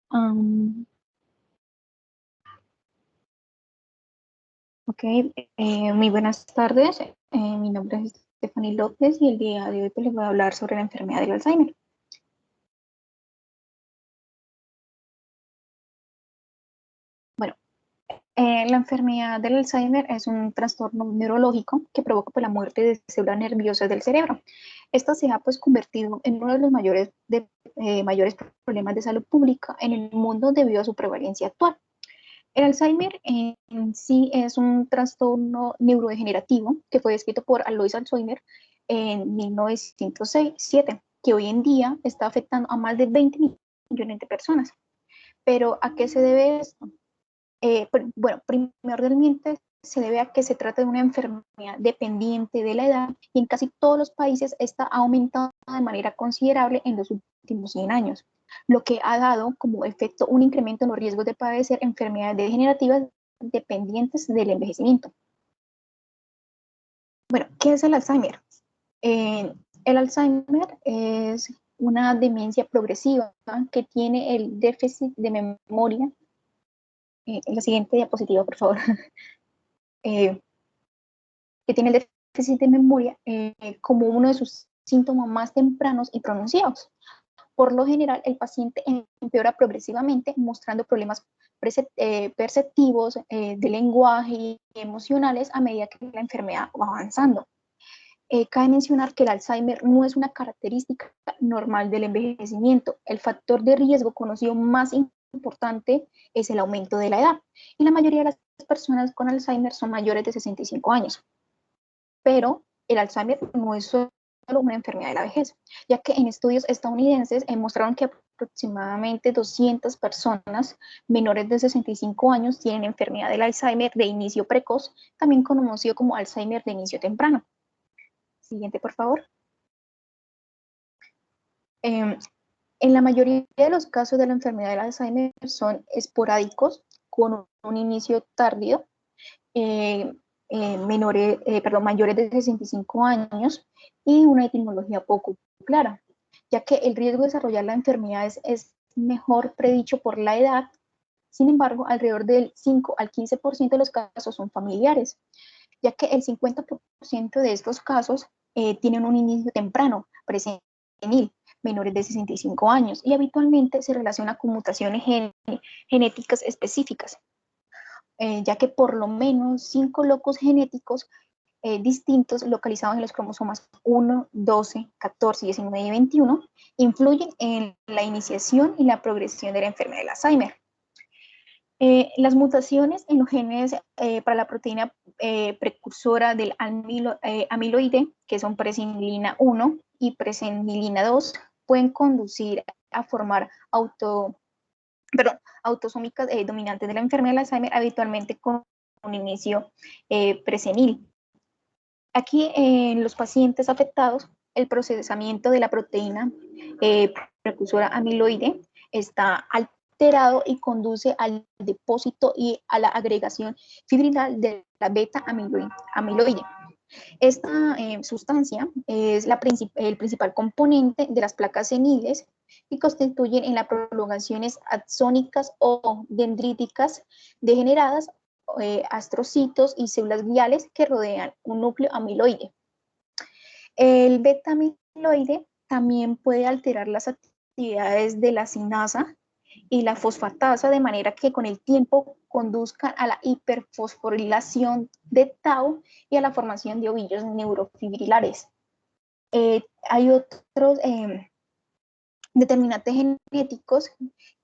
Am, ok, muy buenas tardes. Mi nombre es Stephanie López y el día de hoy pues, les voy a hablar sobre la enfermedad del Alzheimer. Bueno, la enfermedad del Alzheimer es un trastorno neurológico que provoca pues, la muerte de células nerviosas del cerebro. Esta se ha pues, convertido en uno de los mayores problemas de salud pública en el mundo debido a su prevalencia actual. El Alzheimer en sí es un trastorno neurodegenerativo que fue descrito por Alois Alzheimer en 1907, que hoy en día está afectando a más de 20 millones de personas. Pero ¿a qué se debe esto? Bueno, primordialmente se debe a que se trata de una enfermedad dependiente de la edad y en casi todos los países está aumentando de manera considerable en los últimos 100 años, lo que ha dado como efecto un incremento en los riesgos de padecer enfermedades degenerativas dependientes del envejecimiento. Bueno, ¿qué es el Alzheimer? El Alzheimer es una demencia progresiva que tiene el déficit de memoria. La siguiente diapositiva, por favor. Eh, que tiene el déficit de memoria como uno de sus síntomas más tempranos y pronunciados. Por lo general, el paciente empeora progresivamente, mostrando problemas perceptivos de lenguaje y emocionales a medida que la enfermedad va avanzando. Cabe mencionar que el Alzheimer no es una característica normal del envejecimiento. El factor de riesgo conocido más importante es el aumento de la edad. Y la mayoría de las personas con Alzheimer son mayores de 65 años. Pero el Alzheimer no es solo una enfermedad de la vejez, ya que en estudios estadounidenses mostraron que aproximadamente 200 personas menores de 65 años tienen enfermedad del Alzheimer de inicio precoz, también conocido como Alzheimer de inicio temprano. Siguiente, por favor. Eh, en la mayoría de los casos de la enfermedad del Alzheimer son esporádicos, con un inicio tardío, eh, mayores de 65 años y una etimología poco clara, ya que el riesgo de desarrollar la enfermedad es mejor predicho por la edad. Sin embargo, alrededor del 5 al 15% de los casos son familiares, ya que el 50% de estos casos tienen un inicio temprano, presenil, menores de 65 años, y habitualmente se relaciona con mutaciones genéticas específicas, ya que por lo menos 5 locos genéticos distintos localizados en los cromosomas 1, 12, 14, 19 y 21 influyen en la iniciación y la progresión de la enfermedad del Alzheimer. Las mutaciones en los genes para la proteína precursora del amiloide, que son presenilina 1 y presenilina 2, pueden conducir a formar autosómicas dominantes de la enfermedad del Alzheimer, habitualmente con un inicio presenil. Aquí en los pacientes afectados, el procesamiento de la proteína precursora amiloide está alterado y conduce al depósito y a la agregación fibrinal de la beta amiloide. Esta sustancia es el principal componente de las placas seniles y constituyen en las prolongaciones axónicas o dendríticas degeneradas, astrocitos y células gliales que rodean un núcleo amiloide. El beta amiloide también puede alterar las actividades de la sinasa y la fosfatasa, de manera que con el tiempo conduzcan a la hiperfosforilación de tau y a la formación de ovillos neurofibrilares. Hay otros determinantes genéticos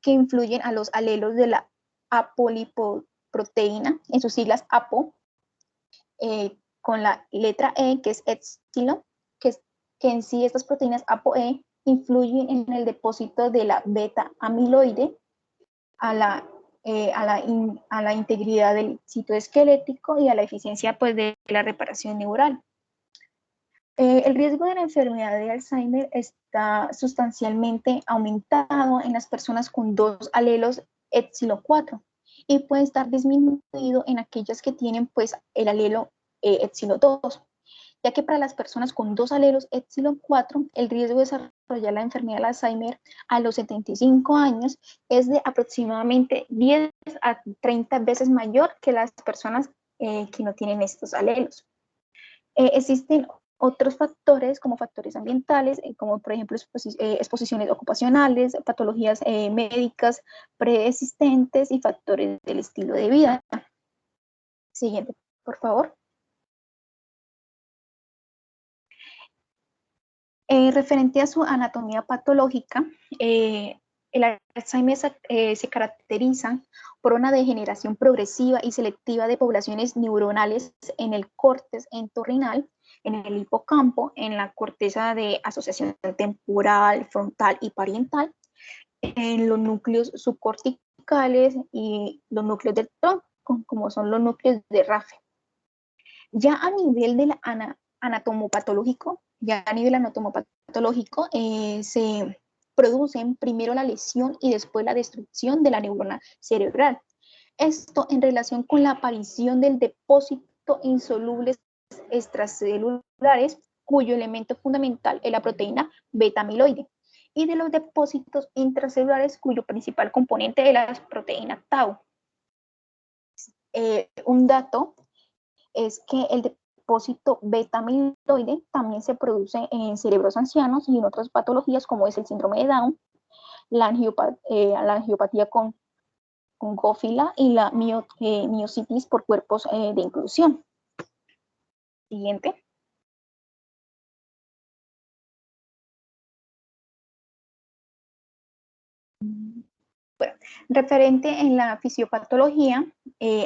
que influyen a los alelos de la apolipoproteína, en sus siglas APO, con la letra E, que es epsilon, que en sí estas proteínas ApoE influyen en el depósito de la beta amiloide a la integridad del citoesquelético y a la eficiencia pues, de la reparación neural. El riesgo de la enfermedad de Alzheimer está sustancialmente aumentado en las personas con dos alelos epsilon 4 y puede estar disminuido en aquellas que tienen pues, el alelo epsilon 2, ya que para las personas con dos alelos epsilon 4 el riesgo de desarrollar la enfermedad del Alzheimer a los 75 años es de aproximadamente 10 a 30 veces mayor que las personas que no tienen estos alelos. Existen otros factores como factores ambientales, como por ejemplo exposiciones ocupacionales, patologías médicas preexistentes y factores del estilo de vida. Siguiente, por favor. Referente a su anatomía patológica, el Alzheimer se caracteriza por una degeneración progresiva y selectiva de poblaciones neuronales en el córtex entorrinal, en el hipocampo, en la corteza de asociación temporal, frontal y parietal, en los núcleos subcorticales y los núcleos del tronco, como son los núcleos de Rafe. Ya a nivel del anatomopatológico, se producen primero la lesión y después la destrucción de la neurona cerebral. Esto en relación con la aparición del depósito insolubles extracelulares, cuyo elemento fundamental es la proteína beta-amiloide, y de los depósitos intracelulares, cuyo principal componente es la proteína tau. Un dato es que el depósito beta-amiloide también se produce en cerebros ancianos y en otras patologías como es el síndrome de Down, la angiopatía congófila y la miositis por cuerpos de inclusión. Siguiente. Bueno, referente en la fisiopatología,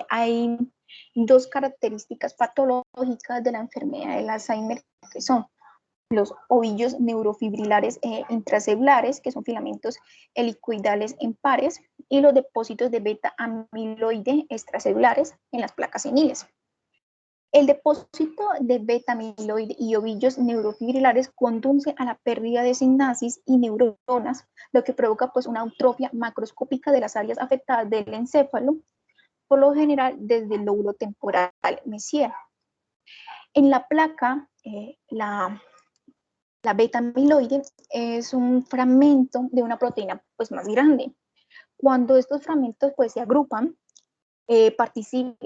hay dos características patológicas de la enfermedad del Alzheimer, que son los ovillos neurofibrilares intracelulares, que son filamentos helicoidales en pares, y los depósitos de beta-amiloide extracelulares en las placas seniles. El depósito de beta-amiloide y ovillos neurofibrilares conduce a la pérdida de sinapsis y neuronas, lo que provoca pues una atrofia macroscópica de las áreas afectadas del encéfalo, por lo general desde el lóbulo temporal mesial. En la placa, la beta-amiloide es un fragmento de una proteína pues más grande. Cuando estos fragmentos pues se agrupan, parecen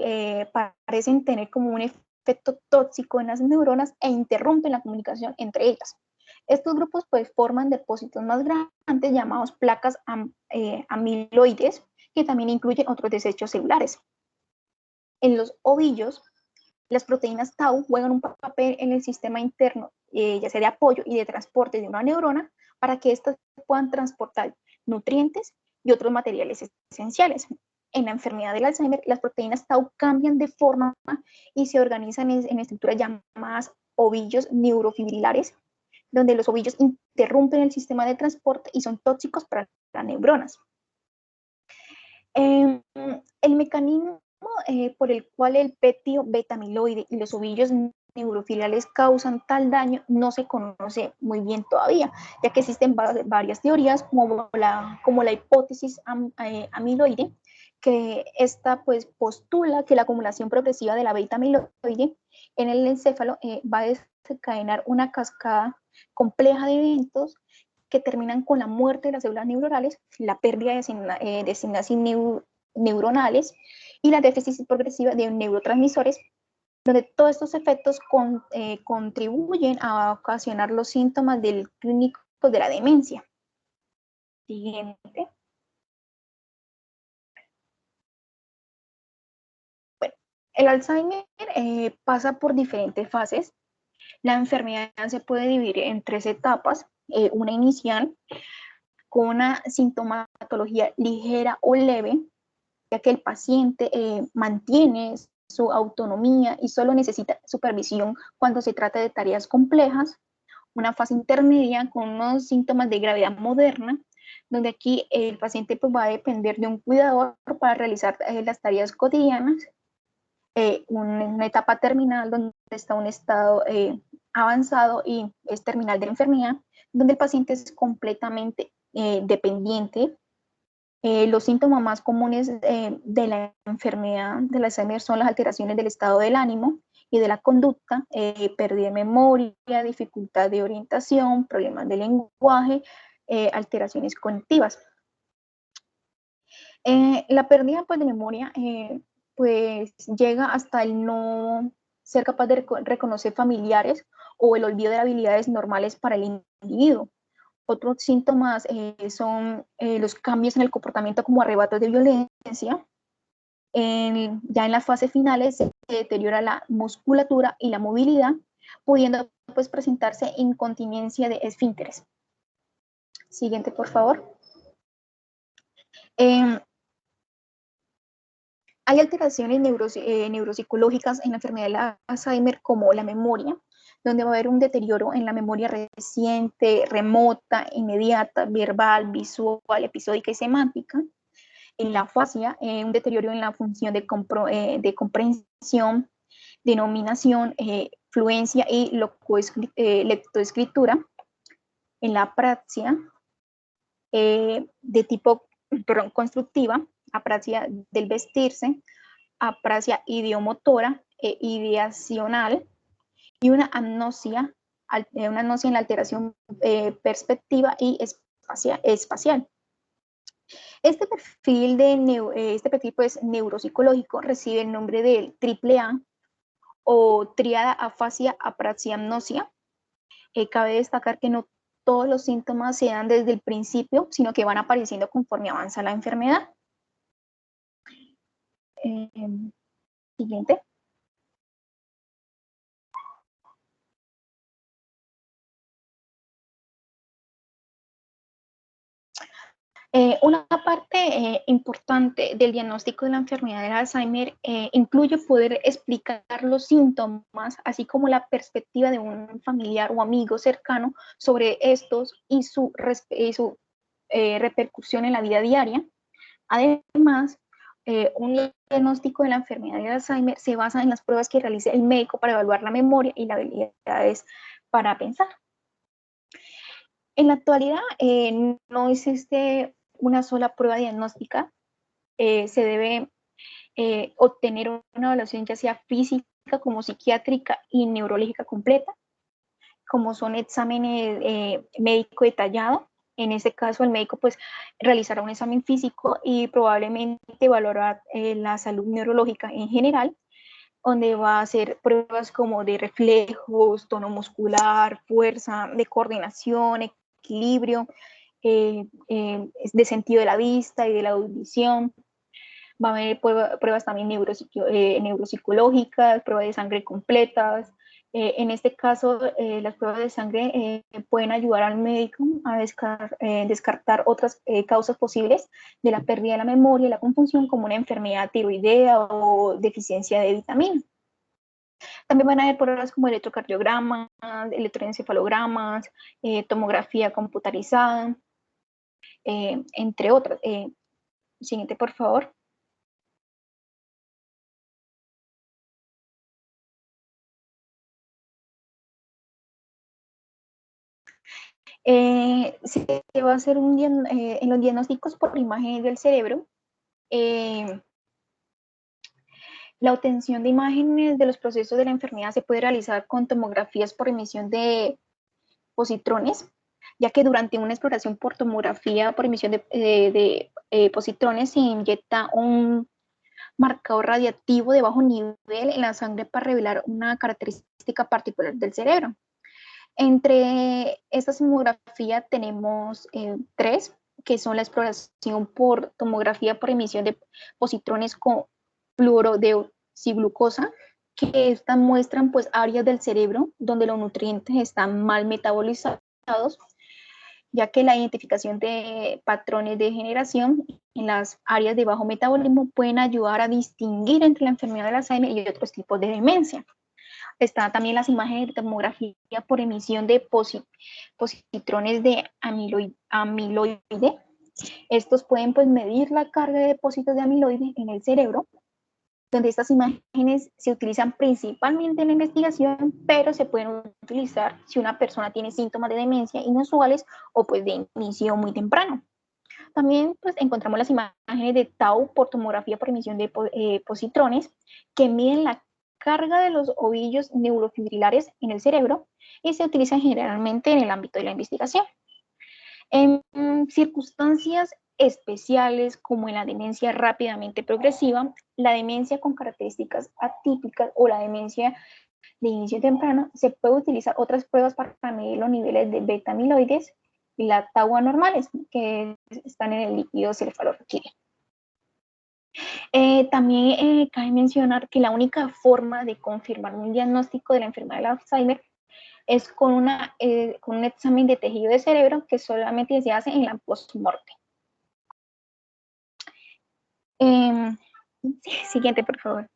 tener como un efecto tóxico en las neuronas e interrumpen la comunicación entre ellas. Estos grupos pues forman depósitos más grandes llamados placas amiloides, que también incluyen otros desechos celulares. En los ovillos, las proteínas tau juegan un papel en el sistema interno, ya sea de apoyo y de transporte de una neurona, para que éstas puedan transportar nutrientes y otros materiales esenciales. En la enfermedad del Alzheimer, las proteínas tau cambian de forma y se organizan en estructuras llamadas ovillos neurofibrilares, donde los ovillos interrumpen el sistema de transporte y son tóxicos para las neuronas. El mecanismo por el cual el péptido beta-amiloide y los ovillos neurofibrilares causan tal daño no se conoce muy bien todavía, ya que existen varias teorías como la hipótesis amiloide, que esta pues postula que la acumulación progresiva de la beta-amiloide en el encéfalo va a desencadenar una cascada compleja de eventos que terminan con la muerte de las células neuronales, la pérdida de sinapsis neuronales y la déficit progresiva de neurotransmisores, donde todos estos efectos contribuyen a ocasionar los síntomas del clínico de la demencia. Siguiente. Bueno, el Alzheimer pasa por diferentes fases. La enfermedad se puede dividir en tres etapas. Una inicial, con una sintomatología ligera o leve, ya que el paciente mantiene su autonomía y solo necesita supervisión cuando se trata de tareas complejas. Una fase intermedia con unos síntomas de gravedad moderna, donde aquí el paciente pues, va a depender de un cuidador para realizar las tareas cotidianas. Una etapa terminal donde está un estado avanzado y es terminal de la enfermedad, donde el paciente es completamente dependiente. Los síntomas más comunes de la enfermedad del Alzheimer son las alteraciones del estado del ánimo y de la conducta, pérdida de memoria, dificultad de orientación, problemas de lenguaje, alteraciones cognitivas. La pérdida pues, de memoria pues, llega hasta el no ser capaz de reconocer familiares o el olvido de habilidades normales para el individuo. Otros síntomas son los cambios en el comportamiento como arrebatos de violencia. Ya en las fases finales se deteriora la musculatura y la movilidad, pudiendo pues, presentarse incontinencia de esfínteres. Siguiente, por favor. Hay alteraciones neuropsicológicas en la enfermedad de Alzheimer como la memoria, donde va a haber un deterioro en la memoria reciente, remota, inmediata, verbal, visual, episódica y semántica. En la afasia, un deterioro en la función de comprensión, denominación, fluencia y lectoescritura. En la apraxia, de tipo constructiva, apraxia del vestirse, apraxia idiomotora e ideacional, y una amnosia en la alteración perspectiva y espacial. Este perfil pues, neuropsicológico recibe el nombre del AAA o tríada afasia apraxia amnosia. Cabe destacar que no todos los síntomas se dan desde el principio, sino que van apareciendo conforme avanza la enfermedad. Siguiente. Una parte importante del diagnóstico de la enfermedad de Alzheimer incluye poder explicar los síntomas, así como la perspectiva de un familiar o amigo cercano sobre estos y su repercusión en la vida diaria. Además, un diagnóstico de la enfermedad de Alzheimer se basa en las pruebas que realiza el médico para evaluar la memoria y las habilidades para pensar. En la actualidad no existe una sola prueba diagnóstica. Se debe obtener una evaluación ya sea física como psiquiátrica y neurológica completa, como son exámenes médico detallado. En este caso, el médico pues realizará un examen físico y probablemente evaluará la salud neurológica en general, donde va a hacer pruebas como de reflejos, tono muscular, fuerza, de coordinación, equilibrio, de sentido de la vista y de la audición. Va a haber pruebas también neuropsicológicas, pruebas de sangre completas. En este caso, las pruebas de sangre pueden ayudar al médico a descartar otras causas posibles de la pérdida de la memoria y la confusión, como una enfermedad tiroidea o deficiencia de vitamina. También van a haber pruebas como electrocardiogramas, electroencefalogramas, tomografía computarizada, entre otras. Siguiente, por favor. Se va a hacer en los diagnósticos por imagen del cerebro. La obtención de imágenes de los procesos de la enfermedad se puede realizar con tomografías por emisión de positrones, ya que durante una exploración por tomografía por emisión de positrones se inyecta un marcador radiactivo de bajo nivel en la sangre para revelar una característica particular del cerebro. Entre esta tomografía tenemos 3, que son la exploración por tomografía por emisión de positrones con fluorodeoxiglucosa, que estas muestran pues áreas del cerebro donde los nutrientes están mal metabolizados, ya que la identificación de patrones de degeneración en las áreas de bajo metabolismo pueden ayudar a distinguir entre la enfermedad de Alzheimer y otros tipos de demencia. Están también las imágenes de tomografía por emisión de positrones de amiloide. Estos pueden pues, medir la carga de depósitos de amiloide en el cerebro, donde estas imágenes se utilizan principalmente en la investigación, pero se pueden utilizar si una persona tiene síntomas de demencia inusuales o pues de inicio muy temprano. También pues, encontramos las imágenes de tau por tomografía por emisión de positrones, que miden la carga de los ovillos neurofibrilares en el cerebro y se utiliza generalmente en el ámbito de la investigación. En circunstancias especiales como en la demencia rápidamente progresiva, la demencia con características atípicas o la demencia de inicio temprano, se puede utilizar otras pruebas para medir los niveles de beta amiloides y la tau anormales que están en el líquido cefalorraquídeo. También cabe mencionar que la única forma de confirmar un diagnóstico de la enfermedad del Alzheimer es con un examen de tejido de cerebro que solamente se hace en la postmortem. Siguiente, por favor.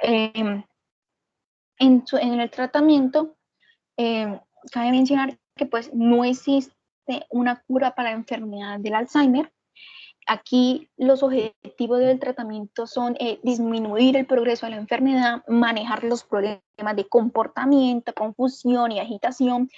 En el tratamiento, cabe mencionar que pues no existe una cura para la enfermedad del Alzheimer. Aquí los objetivos del tratamiento son disminuir el progreso de la enfermedad, manejar los problemas de comportamiento, confusión y agitación,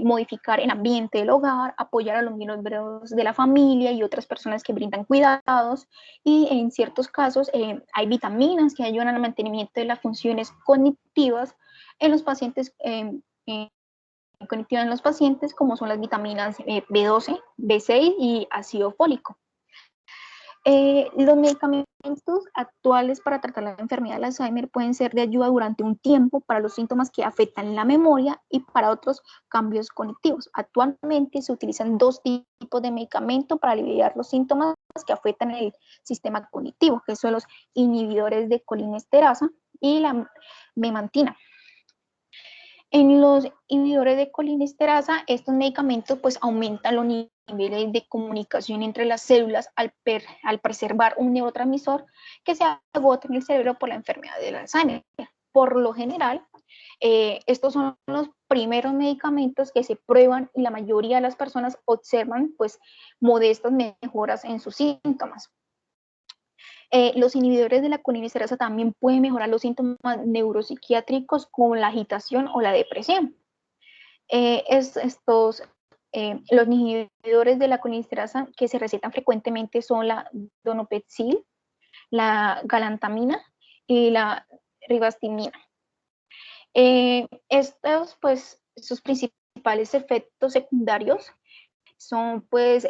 modificar el ambiente del hogar, apoyar a los miembros de la familia y otras personas que brindan cuidados, y en ciertos casos hay vitaminas que ayudan al mantenimiento de las funciones cognitivas en los pacientes cognitivas en los pacientes, como son las vitaminas B12, B6 y ácido fólico. Los medicamentos actuales para tratar la enfermedad del Alzheimer pueden ser de ayuda durante un tiempo para los síntomas que afectan la memoria y para otros cambios cognitivos. Actualmente se utilizan dos tipos de medicamentos para aliviar los síntomas que afectan el sistema cognitivo, que son los inhibidores de colinesterasa y la memantina. En los inhibidores de colinesterasa, estos medicamentos pues aumentan los niveles de comunicación entre las células al preservar un neurotransmisor que se agota en el cerebro por la enfermedad del Alzheimer. Por lo general, estos son los primeros medicamentos que se prueban y la mayoría de las personas observan pues modestas mejoras en sus síntomas. Los inhibidores de la colinesterasa también pueden mejorar los síntomas neuropsiquiátricos como la agitación o la depresión. Los inhibidores de la colinesterasa que se recetan frecuentemente son la donepezil, la galantamina y la ribastimina. Sus principales efectos secundarios son pues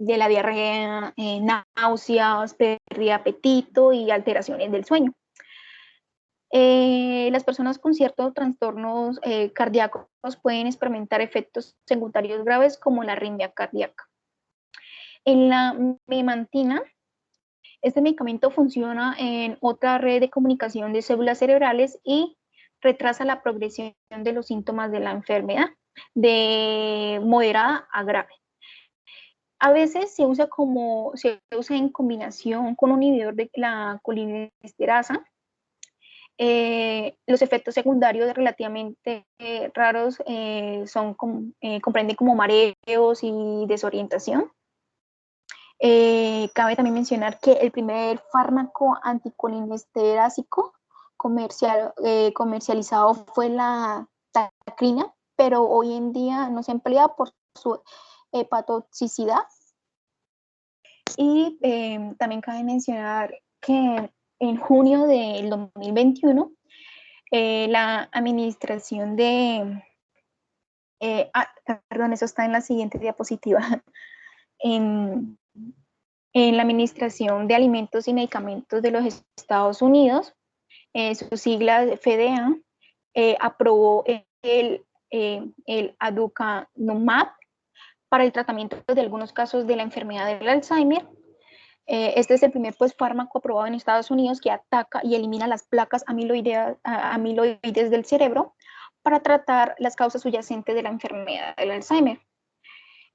de la diarrea, náuseas, pérdida de apetito y alteraciones del sueño. Las personas con ciertos trastornos cardíacos pueden experimentar efectos secundarios graves como la arritmia cardíaca. En la memantina, este medicamento funciona en otra red de comunicación de células cerebrales y retrasa la progresión de los síntomas de la enfermedad de moderada a grave. A veces se usa en combinación con un inhibidor de la colinesterasa. Los efectos secundarios relativamente raros comprenden como mareos y desorientación. Cabe también mencionar que el primer fármaco anticolinesterásico comercializado fue la tacrina, pero hoy en día no se emplea por su hepatotoxicidad. Y también cabe mencionar que en junio del 2021, la administración de... perdón, eso está en la siguiente diapositiva. En la Administración de Alimentos y Medicamentos de los Estados Unidos, su sigla FDA, aprobó el aducanumab para el tratamiento de algunos casos de la enfermedad del Alzheimer. Este es el primer fármaco aprobado en Estados Unidos que ataca y elimina las placas amiloides del cerebro para tratar las causas subyacentes de la enfermedad del Alzheimer.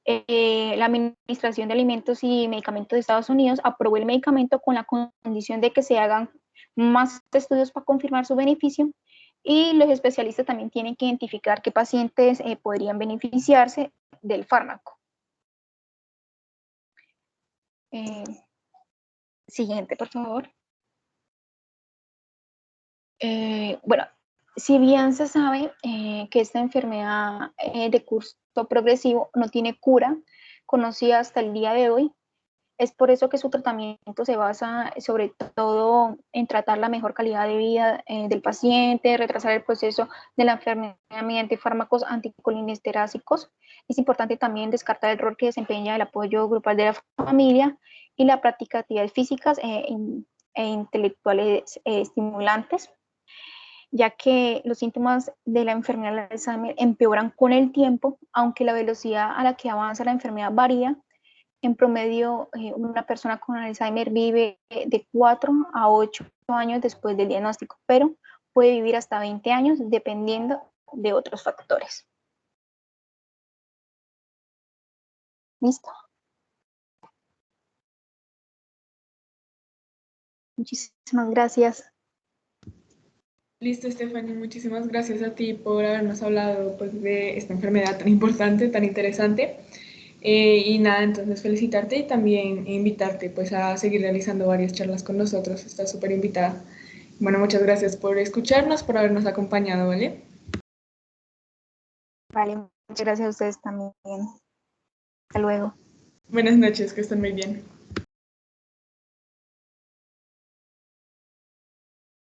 La Administración de Alimentos y Medicamentos de Estados Unidos aprobó el medicamento con la condición de que se hagan más estudios para confirmar su beneficio, y los especialistas también tienen que identificar qué pacientes podrían beneficiarse del fármaco. Siguiente, por favor. Bueno, si bien se sabe que esta enfermedad de curso progresivo no tiene cura, conocida hasta el día de hoy. Es por eso que su tratamiento se basa sobre todo en tratar la mejor calidad de vida del paciente, retrasar el proceso de la enfermedad mediante fármacos anticolinesteráticos. Es importante también descartar el rol que desempeña el apoyo grupal de la familia y la práctica de actividades físicas e intelectuales estimulantes, ya que los síntomas de la enfermedad de Alzheimer empeoran con el tiempo, aunque la velocidad a la que avanza la enfermedad varía. En promedio, una persona con Alzheimer vive de 4 a 8 años después del diagnóstico, pero puede vivir hasta 20 años dependiendo de otros factores. ¿Listo? Muchísimas gracias. Listo, Stephanie, muchísimas gracias a ti por habernos hablado pues, de esta enfermedad tan importante, tan interesante. Y nada, entonces felicitarte y también invitarte pues, a seguir realizando varias charlas con nosotros. Estás súper invitada. Bueno, muchas gracias por escucharnos, por habernos acompañado, ¿vale? Vale, muchas gracias a ustedes también. Hasta luego. Buenas noches, que estén muy bien.